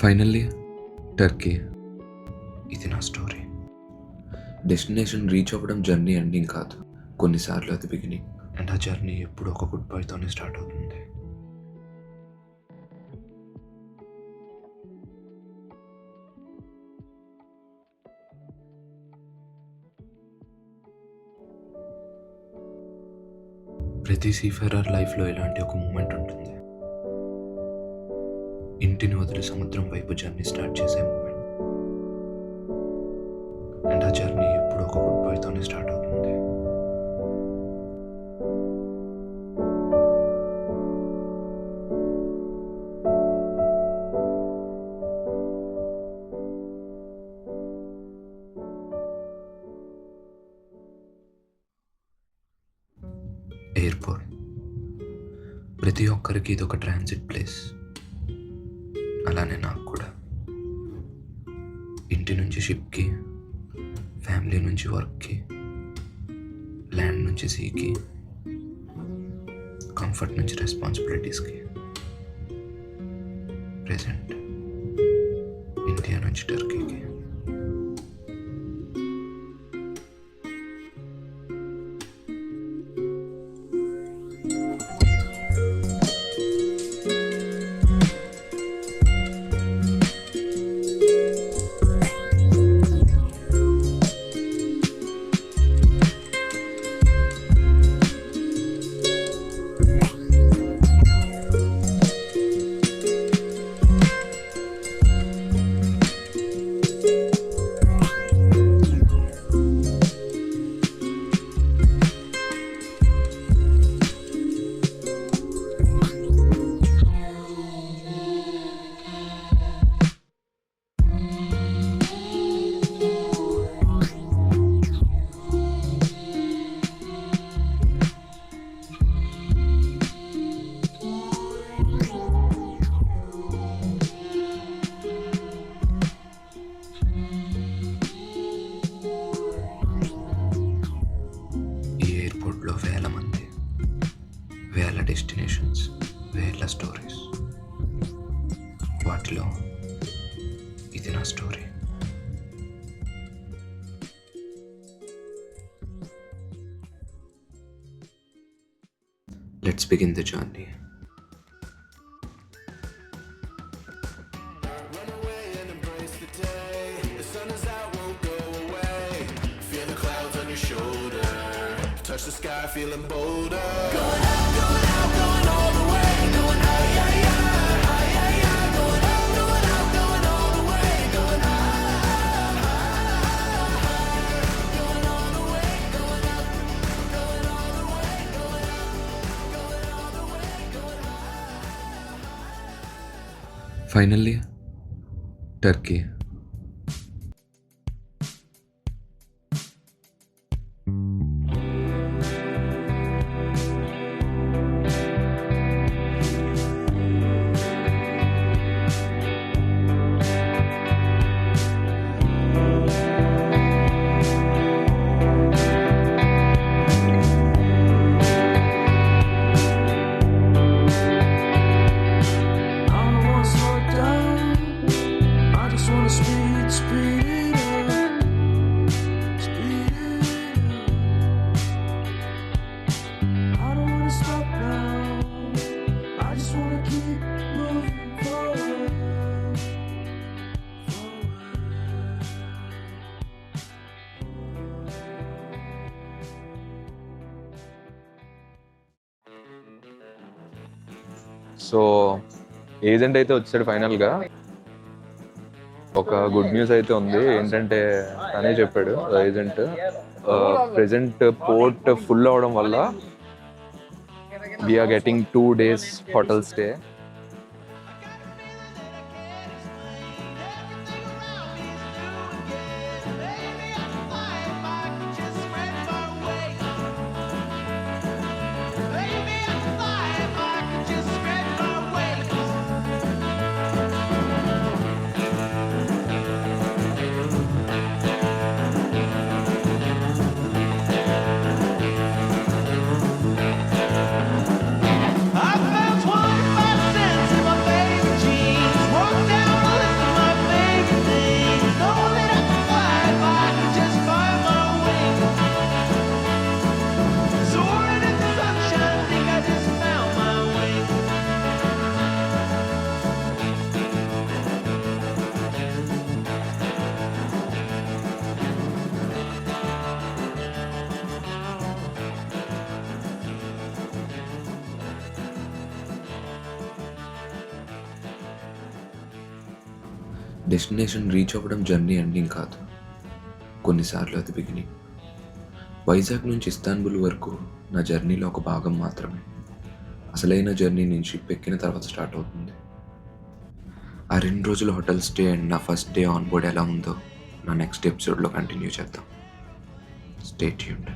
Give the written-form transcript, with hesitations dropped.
Finally Turkey. ఇది నా story. Destination reach అవ్వడం జర్నీ ఎండింగ్ కాదు, కొన్నిసార్లు అది బిగినింగ్. అండ్ ఆ జర్నీ ఎప్పుడు ఒక గుడ్ బైతోనే స్టార్ట్ అవుతుంది. ప్రతి సీఫెరర్ లైఫ్లో ఇలాంటి ఒక మూమెంట్ ఉంటుంది. ఇంటిని వదిలి సముద్రం వైపు జర్నీ స్టార్ట్ చేసే మూమెంట్. అండ్ ఆ జర్నీ ఎప్పుడు ఒక గుడ్ బైతోనే స్టార్ట్ అవుతుంది. ఎయిర్పోర్ట్ ప్రతి ఒక్కరికి ఇది ఒక ట్రాన్సిట్ ప్లేస్. అలానే నాకు కూడా. ఇంటి నుంచి షిప్కి, ఫ్యామిలీ నుంచి వర్క్కి, ల్యాండ్ నుంచి సీకి, కంఫర్ట్ నుంచి రెస్పాన్సిబిలిటీస్కి. ప్రెజెంట్ ఇండియా నుంచి టర్కీకి. వేల మంది, వేల డెస్టినేషన్స్, వేల స్టోరీస్. వాటిలో ఇది నా story. Let's begin the journey. Touch the sky, feeling bolder. Going out, going all the way. Going high, yeah, yeah, high, yeah, yeah. Going out, going all the way. Going high, going all the way. Going up, going all the way. Going up, going all the way. Going high. Finally Turkey. So agent అయితే వచ్చాడు ఫైనల్గా. ఒక good news అయితే ఉంది. ఏంటంటే తనే చెప్పాడు agent, present port full అవడం వల్ల we're getting 2 days hotel stay. I felt 25 destination reach అవ్వడం జర్నీ ఎండింగ్ కాదు, కొన్నిసార్లు అది బిగినింగ్. వైజాగ్ నుంచి ఇస్తాన్బుల్ వరకు నా జర్నీలో ఒక భాగం మాత్రమే. అసలైన జర్నీ నేను షిప్ ఎక్కిన తర్వాత స్టార్ట్ అవుతుంది. ఆ 2 రోజుల హోటల్ స్టే అండ్ నా ఫస్ట్ డే ఆన్ బోర్డ్ ఎలా ఉందో నా నెక్స్ట్ ఎపిసోడ్లో కంటిన్యూ చేద్దాం. Stay tuned.